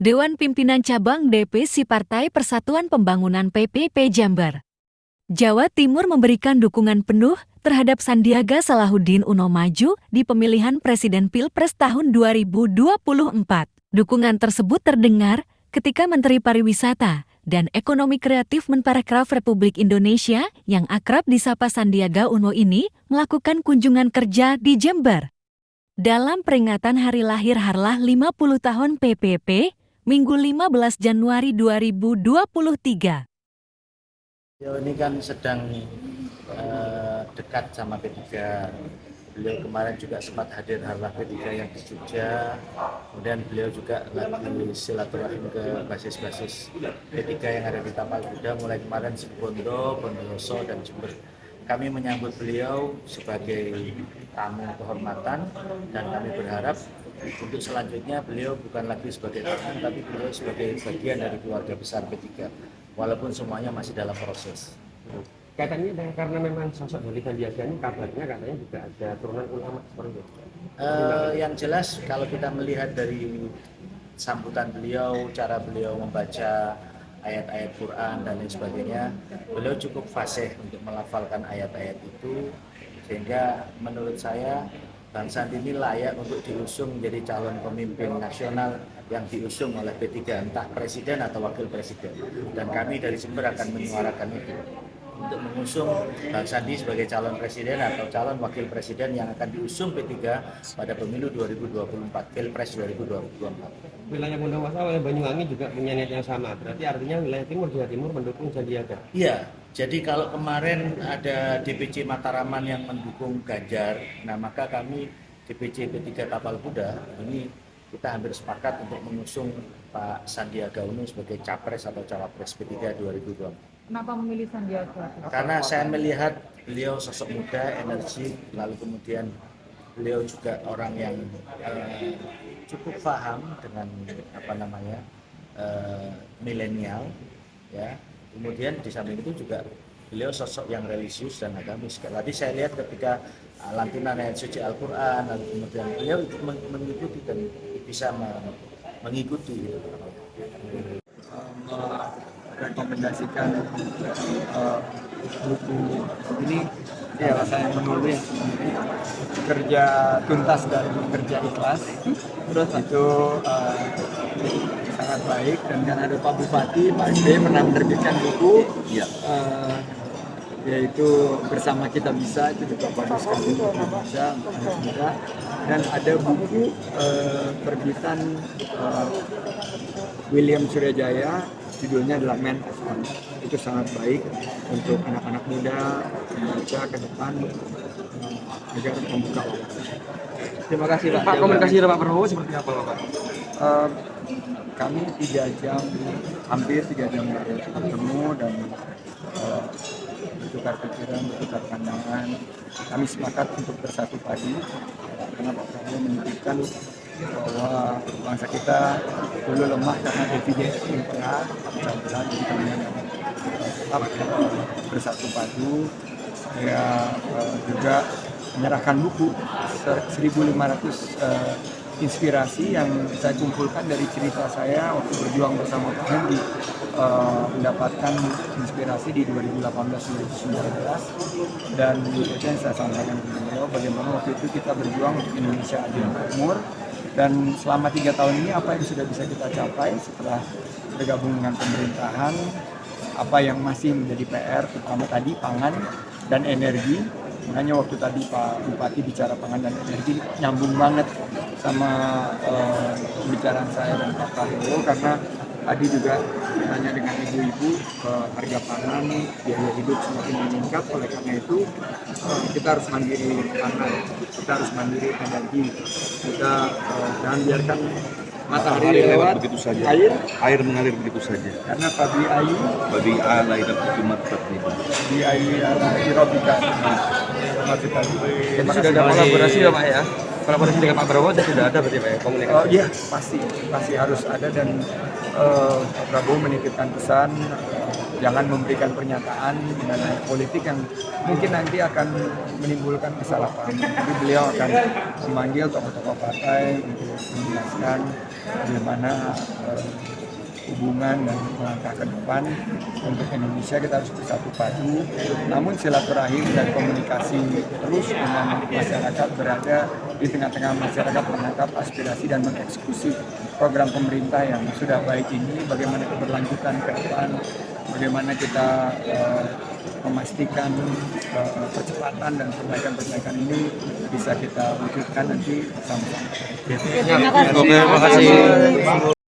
Dewan Pimpinan Cabang DPC Partai Persatuan Pembangunan PPP Jember, Jawa Timur memberikan dukungan penuh terhadap Sandiaga Salahuddin Uno maju di pemilihan Presiden Pilpres tahun 2024. Dukungan tersebut terdengar ketika Menteri Pariwisata dan Ekonomi Kreatif Menparekraf Republik Indonesia yang akrab disapa Sandiaga Uno ini melakukan kunjungan kerja di Jember. Dalam peringatan Hari Lahir Harlah 50 tahun PPP, Minggu 15 Januari 2023. Beliau ini kan sedang dekat sama P3. Beliau kemarin juga sempat hadir Harlah P3 yang di Jogja. Kemudian beliau juga lagi silaturahim ke basis-basis P3 yang ada di Tapal Kuda, mulai kemarin Situbondo, Bondowoso, dan Jember. Kami menyambut beliau sebagai tamu kehormatan dan kami berharap untuk selanjutnya beliau bukan lagi sebagai tamu, tapi beliau sebagai bagian dari keluarga besar P3, walaupun semuanya masih dalam proses. Katanya karena memang sosok dari Sandiaga ini kabarnya katanya juga ada turunan ulama seperti itu. Yang jelas kalau kita melihat dari sambutan beliau, cara beliau membaca ayat-ayat Quran dan lain sebagainya, beliau cukup fasih untuk melafalkan ayat-ayat itu, sehingga menurut saya Bang Sandi ini layak untuk diusung menjadi calon pemimpin nasional yang diusung oleh P3, entah presiden atau wakil presiden. Dan kami dari Jember akan menyuarakan itu untuk mengusung Bang Sandi sebagai calon presiden atau calon wakil presiden yang akan diusung P3 pada pemilu 2024, Pilpres 2024. Wilayah Bondowoso oleh Banyuwangi juga punya niat yang sama, berarti artinya wilayah timur Jawa Timur mendukung Sandiaga. Iya, jadi kalau kemarin ada DPC Mataraman yang mendukung Ganjar, nah maka kami DPC P3 Tapal Kuda ini kita hampir sepakat untuk mengusung Pak Sandiaga Uno sebagai capres atau cawapres P3 2024. Kenapa memilih Sandiaga? Karena saya melihat beliau sosok muda, energi, lalu kemudian beliau juga orang yang cukup paham dengan milenial, ya. Kemudian di samping itu juga beliau sosok yang religius dan agamis. Tadi saya lihat ketika lantunan ayat suci Al-Quran, lalu kemudian beliau itu mengikuti dan bisa mengikuti. Merekomendasikan buku ini ya saya menulis kerja tuntas dan kerja ikhlas, terus itu sangat baik. Dan kan ada Pak Bupati, Pak SBY pernah menerbitkan buku yaitu Bersama Kita Bisa, itu juga bagus sekali untuk Indonesia, untuk anak muda. Dan ada buku terbitan William Suryajaya, judulnya adalah Man of On. Itu sangat baik untuk anak-anak muda membaca ke depan agar membuka wawasan. Terima kasih Pak. Komunikasi Pak Prabowo seperti apa Pak? Kami 3 jam, hampir 3 jam bertemu dan bertukar pikiran, bertukar pandangan. Kami sepakat untuk bersatu padu karena Pak Prabowo menunjukkan bahwa bangsa kita dulu lemah karena definisi yang berat, jadi kami tetap bersatu padu. Saya juga menyerahkan buku 1.500 inspirasi yang saya kumpulkan dari cerita saya waktu berjuang bersama Pak Hendi, mendapatkan inspirasi di 2018-2019, dan itu yang saya sampaikan ke beliau bagaimana waktu itu kita berjuang untuk Indonesia adil dan makmur. Dan selama 3 tahun ini apa yang sudah bisa kita capai setelah bergabung dengan pemerintahan, apa yang masih menjadi PR, terutama tadi pangan dan energi. Makanya waktu tadi Pak Bupati bicara pangan dan energi nyambung banget sama pembicaraan saya dan Pak Prabowo, karena tadi juga ditanya dengan ibu-ibu harga pangan, biaya hidup semakin meningkat. Oleh karena itu kita harus mandiri pangan, kita harus mandiri energi, kita jangan biarkan matahari lewat begitu saja, air mengalir begitu saja. karena babi ayu ala ida cuma tetap di ayu ala irobika. Jadi sudah ada kolaborasi ya Pak ya? Kolaborasi dengan Pak Prabowo sudah ada berarti Pak ya, komunikasi? Oh iya, pasti harus ada. Dan Pak Prabowo menitipkan pesan jangan memberikan pernyataan mengenai politik yang mungkin nanti akan menimbulkan kesalahpahaman. Jadi beliau akan memanggil tokoh-tokoh partai untuk menjelaskan bagaimana hubungan dan langkah ke depan untuk Indonesia. Kita harus bersatu padu, namun silaturahim dan komunikasi terus dengan masyarakat, berada di tengah-tengah masyarakat, menangkap aspirasi dan mengeksekusi program pemerintah yang sudah baik ini, bagaimana keberlanjutan ke depan, bagaimana kita memastikan percepatan dan perbaikan-perbaikan ini bisa kita wujudkan nanti bersama-sama. Terima kasih. Oke, terima kasih.